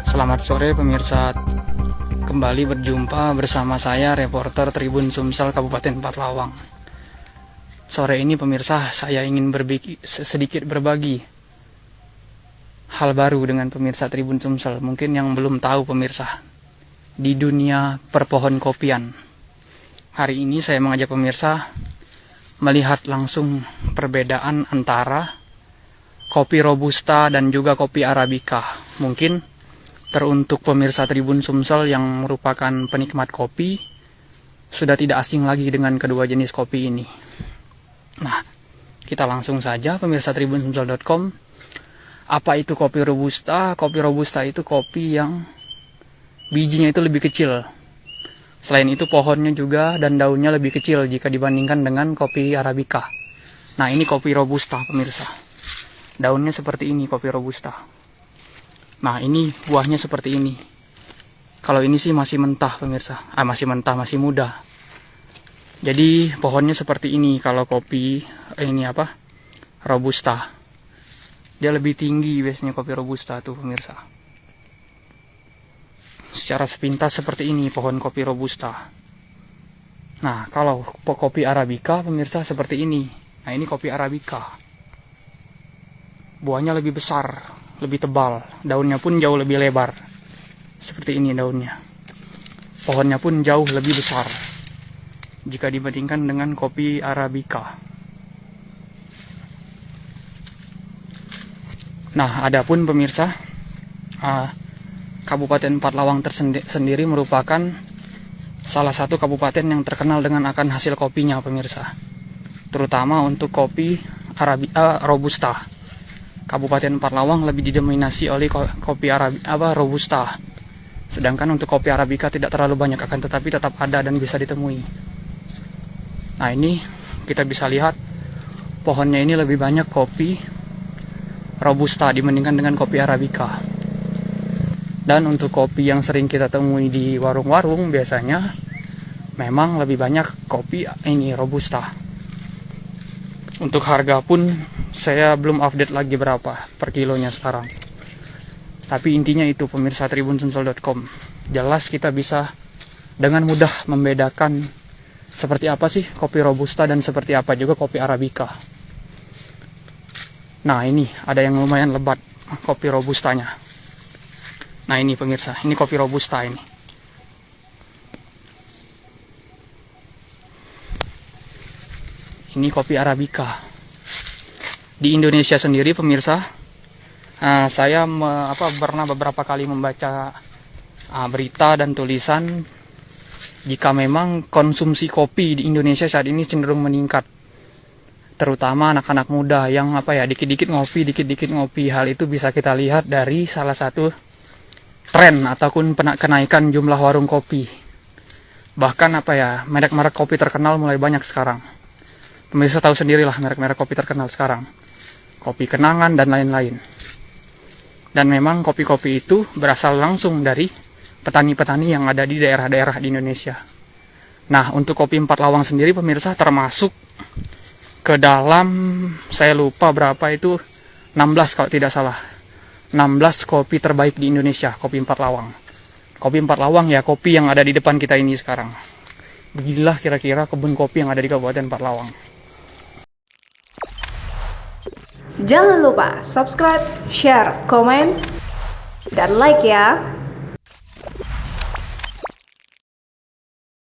Selamat sore pemirsa, kembali berjumpa bersama saya reporter Tribun Sumsel Kabupaten Empat-Lawang. Sore ini pemirsa, saya ingin sedikit berbagi hal baru dengan pemirsa Tribun Sumsel. Mungkin yang belum tahu pemirsa, di dunia perpohon kopian, hari ini saya mengajak pemirsa melihat langsung perbedaan antara kopi Robusta dan juga kopi Arabica. Mungkin teruntuk pemirsa Tribun Sumsel yang merupakan penikmat kopi, sudah tidak asing lagi dengan kedua jenis kopi ini. Nah, kita langsung saja pemirsa tribunsumsel.com. Apa itu kopi Robusta? Kopi Robusta itu kopi yang bijinya itu lebih kecil. Selain itu pohonnya juga dan daunnya lebih kecil jika dibandingkan dengan kopi Arabica. Nah, ini kopi Robusta pemirsa. Daunnya seperti ini kopi Robusta. Nah, ini buahnya seperti ini. Kalau ini sih masih mentah pemirsa. Masih mentah, masih muda. Jadi pohonnya seperti ini kalau kopi Robusta. Dia lebih tinggi biasanya kopi Robusta tuh pemirsa. Secara sepintas seperti ini pohon kopi Robusta. Nah, kalau kopi Arabica pemirsa seperti ini. Nah, ini kopi Arabica. Buahnya lebih besar, lebih tebal, daunnya pun jauh lebih lebar. Seperti ini daunnya. Pohonnya pun jauh lebih besar jika dibandingkan dengan kopi Arabica. Nah, adapun pemirsa, Kabupaten Empat-Lawang sendiri merupakan salah satu kabupaten yang terkenal dengan akan hasil kopinya pemirsa. Terutama untuk kopi Robusta. Kabupaten Empat-Lawang lebih didominasi oleh kopi Robusta. Sedangkan untuk kopi Arabica tidak terlalu banyak, akan tetapi tetap ada dan bisa ditemui. Nah, ini kita bisa lihat pohonnya ini lebih banyak kopi Robusta dibandingkan dengan kopi Arabica. Dan untuk kopi yang sering kita temui di warung-warung biasanya memang lebih banyak kopi ini Robusta. Untuk harga pun saya belum update lagi berapa per kilonya sekarang. Tapi intinya itu pemirsa tribunsumsel.com. Jelas kita bisa dengan mudah membedakan seperti apa sih kopi Robusta dan seperti apa juga kopi Arabica. Nah, ini ada yang lumayan lebat kopi Robustanya. Nah, ini pemirsa, ini kopi Robusta ini. Ini kopi Arabica. Di Indonesia sendiri pemirsa, saya pernah beberapa kali membaca berita dan tulisan jika memang konsumsi kopi di Indonesia saat ini cenderung meningkat, terutama anak-anak muda yang dikit-dikit ngopi. Hal itu bisa kita lihat dari salah satu tren ataupun kenaikan jumlah warung kopi. Bahkan merek-merek kopi terkenal mulai banyak sekarang. Pemirsa tahu sendirilah merek-merek kopi terkenal sekarang. Kopi Kenangan dan lain-lain. Dan memang kopi-kopi itu berasal langsung dari petani-petani yang ada di daerah-daerah di Indonesia. Nah, untuk kopi Empat-Lawang sendiri pemirsa termasuk ke dalam, saya lupa berapa itu, 16 kalau tidak salah. 16 kopi terbaik di Indonesia, kopi Empat-Lawang. Kopi Empat-Lawang ya kopi yang ada di depan kita ini sekarang. Beginilah kira-kira kebun kopi yang ada di Kabupaten Empat-Lawang. Jangan lupa subscribe, share, komen, dan like ya.